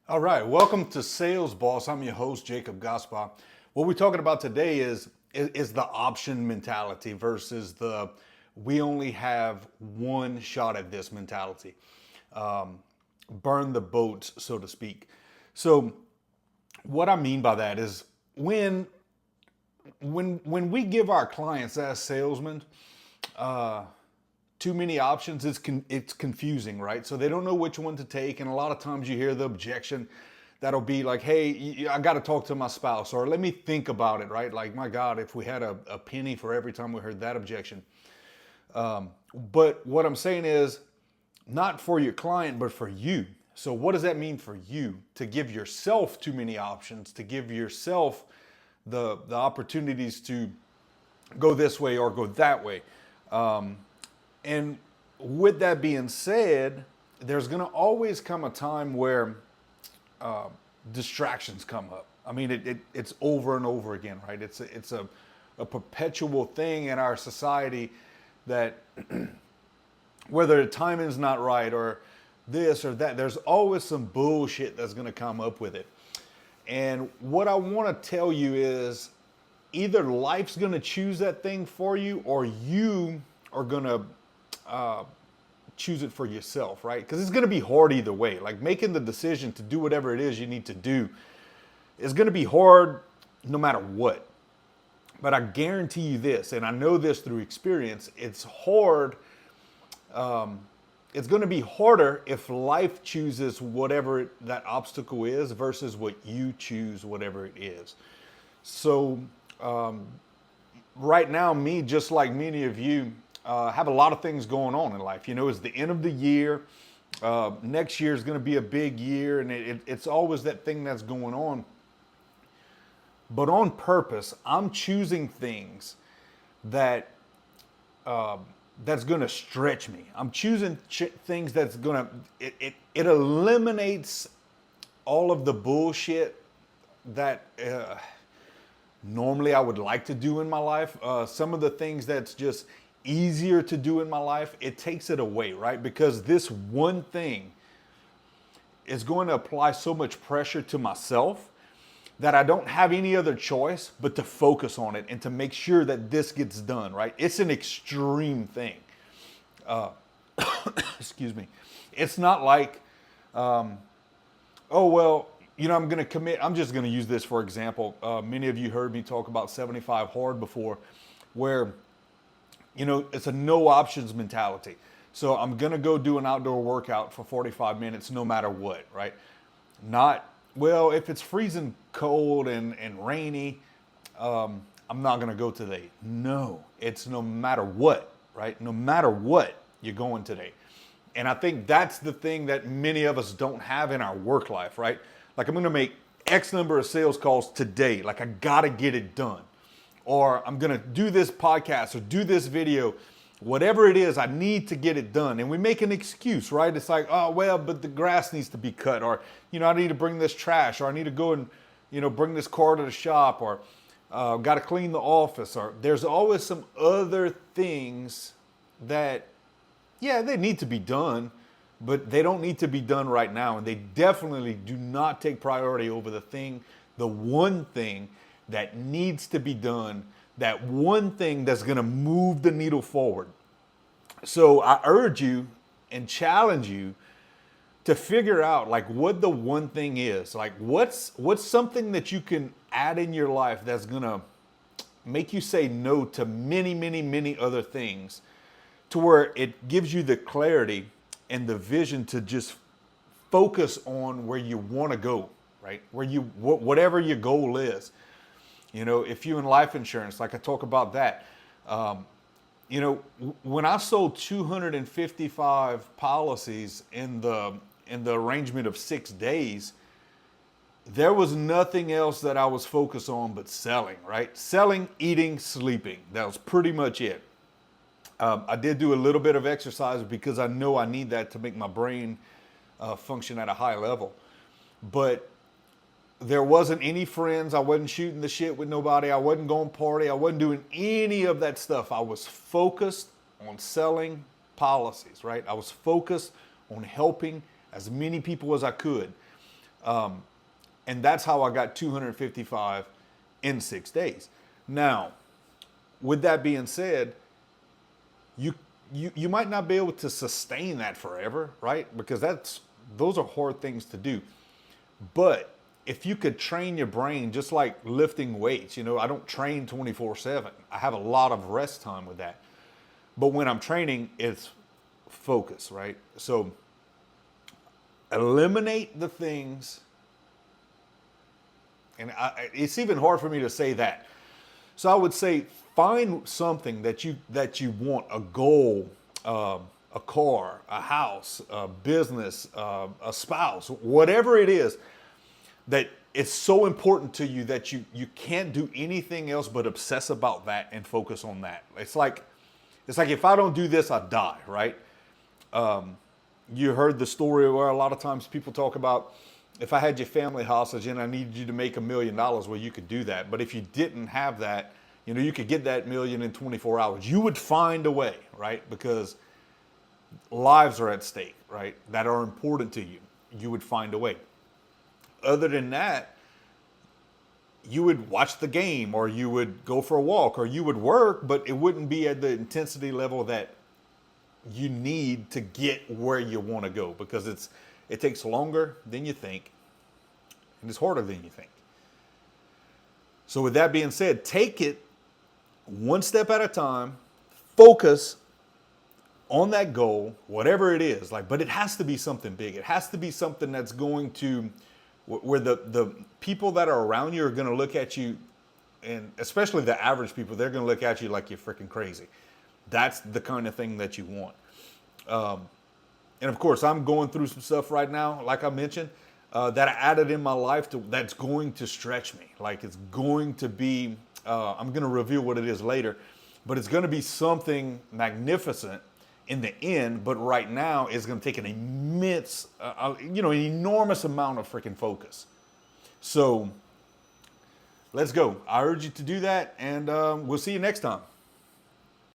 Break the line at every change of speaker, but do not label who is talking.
All right, welcome to Sales Boss. I'm your host, Jacob Gaspar. What we're talking about today is the option mentality versus the we only have one shot at this mentality. Um, Burn the boats, so to speak. So, what I mean by that is when we give our clients as salesmen too many options, it's confusing, right? So they don't know which one to take, and a lot of times you hear the objection that'll be like, "Hey, I got to talk to my spouse," or "Let me think about it," right? Like, my God, if we had a penny for every time we heard that objection. But what I'm saying is, not for your client, but for you. So what does that mean for you? To give yourself too many options, to give yourself the opportunities to go this way or go that way. And with that being said, there's going to always come a time where distractions come up. I mean, it's over and over again, right? It's a perpetual thing in our society that whether the timing's not right or this or that, there's always some bullshit that's going to come up with it. And what I want to tell you is either life's going to choose that thing for you or you are going to choose it for yourself, right? Because it's going to be hard either way. Like making the decision to do whatever it is you need to do is going to be hard no matter what. But I guarantee you this, and I know this through experience, it's hard. It's going to be harder if life chooses whatever that obstacle is versus what you choose, whatever it is. So, right now, me, just like many of you, have a lot of things going on in life. You know, it's the end of the year. Next year is going to be a big year, and it's always that thing that's going on. But on purpose, I'm choosing things that that's going to stretch me. I'm choosing things that's going to it eliminates all of the bullshit that normally I would like to do in my life. Some of the things that's just easier to do in my life, it takes it away, right? Because this one thing is going to apply so much pressure to myself that I don't have any other choice but to focus on it and to make sure that this gets done, right? It's an extreme thing. Excuse me. It's not like, oh, well, you know, I'm going to commit. I'm just going to use this for example. Many of you heard me talk about 75 hard before, where, you know, it's a no options mentality. So I'm going to go do an outdoor workout for 45 minutes no matter what, right? Not, well, if it's freezing cold and rainy, I'm not going to go today. No, it's no matter what, right? No matter what, you're going today. And I think that's the thing that many of us don't have in our work life, right? Like, I'm going to make X number of sales calls today. Like, I got to get it done. Or I'm going to do this podcast or do this video. Whatever it is, I need to get it done. And we make an excuse, right? It's like, oh, well, but the grass needs to be cut. Or, you know, I need to bring this trash. Or I need to go and, you know, bring this car to the shop. Or got to clean the office. Or there's always some other things that, yeah, they need to be done, but they don't need to be done right now. And they definitely do not take priority over the one thing that needs to be done, that one thing that's going to move the needle forward. So I urge you and challenge you to figure out like what the one thing is. Like what's something that you can add in your life that's going to make you say no to many, many, many other things, to where it gives you the clarity and the vision to just focus on where you want to go, right? Whatever your goal is. You know, if you're in life insurance, like I talk about that, you know, when I sold 255 policies in the arrangement of 6 days, there was nothing else that I was focused on but selling, right? Selling, eating, sleeping. That was pretty much it. I did do a little bit of exercise because I know I need that to make my brain function at a high level. But there wasn't any friends. I wasn't shooting the shit with nobody. I wasn't going party. I wasn't doing any of that stuff. I was focused on selling policies, right? I was focused on helping as many people as I could. And that's how I got 255 in 6 days. Now, with that being said, you might not be able to sustain that forever, right? Because those are hard things to do. But if you could train your brain just like lifting weights, I don't train 24/7. I have a lot of rest time with that. But when I'm training, it's focus, right? So eliminate the things, and it's even hard for me to say that. So I would say find something that you want, a goal, a car, a house, a business, a spouse, whatever it is, that it's so important to you that you can't do anything else but obsess about that and focus on that. It's like if I don't do this, I die, right? You heard the story where a lot of times people talk about, if I had your family hostage and I needed you to make $1 million, well, you could do that. But if you didn't have that, you could get that million in 24 hours. You would find a way, right? Because lives are at stake, right? That are important to you. You would find a way. Other than that, you would watch the game, or you would go for a walk, or you would work, but it wouldn't be at the intensity level that you need to get where you want to go, because it takes longer than you think, and it's harder than you think. So with that being said, take it one step at a time, focus on that goal, whatever it is, but it has to be something big. It has to be something that's going to, where the people that are around you are going to look at you, and especially the average people, they're going to look at you like you're freaking crazy. That's the kind of thing that you want. And of course, I'm going through some stuff right now, like I mentioned, that I added in my life that's going to stretch me. Like, it's going to be, I'm going to reveal what it is later, but it's going to be something magnificent in the end. But right now, it's going to take an immense, an enormous amount of freaking focus. So let's go. I urge you to do that, and we'll see you next time.